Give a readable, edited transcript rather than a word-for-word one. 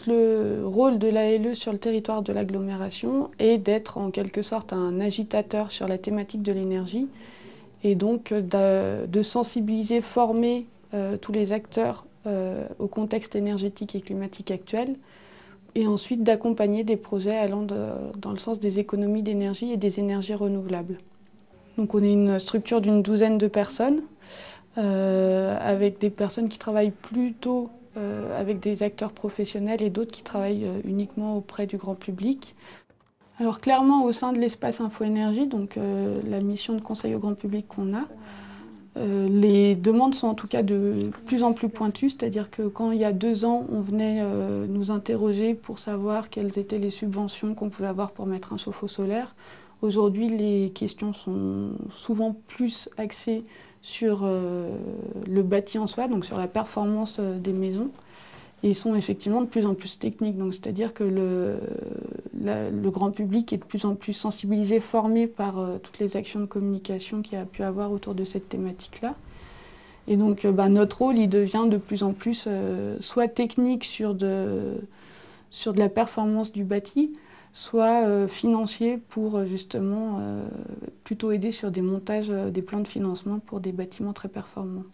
Le rôle de l'ALE sur le territoire de l'agglomération est d'être en quelque sorte un agitateur sur la thématique de l'énergie et donc de sensibiliser, former tous les acteurs au contexte énergétique et climatique actuel et ensuite d'accompagner des projets allant dans le sens des économies d'énergie et des énergies renouvelables. Donc on est une structure d'une douzaine de personnes, avec des personnes qui travaillent plutôt avec des acteurs professionnels et d'autres qui travaillent uniquement auprès du grand public. Alors clairement au sein de l'espace Info-Énergie, donc la mission de conseil au grand public qu'on a, les demandes sont en tout cas de plus en plus pointues, c'est-à-dire que quand il y a 2 ans, on venait nous interroger pour savoir quelles étaient les subventions qu'on pouvait avoir pour mettre un chauffe-eau solaire. Aujourd'hui, les questions sont souvent plus axées sur le bâti en soi, donc sur la performance des maisons, et ils sont effectivement de plus en plus techniques. Donc, c'est-à-dire que le grand public est de plus en plus sensibilisé, formé par toutes les actions de communication qu'il y a pu avoir autour de cette thématique-là. Et donc notre rôle, il devient de plus en plus soit technique sur de la performance du bâti, soit financier pour justement plutôt aider sur des montages, des plans de financement pour des bâtiments très performants.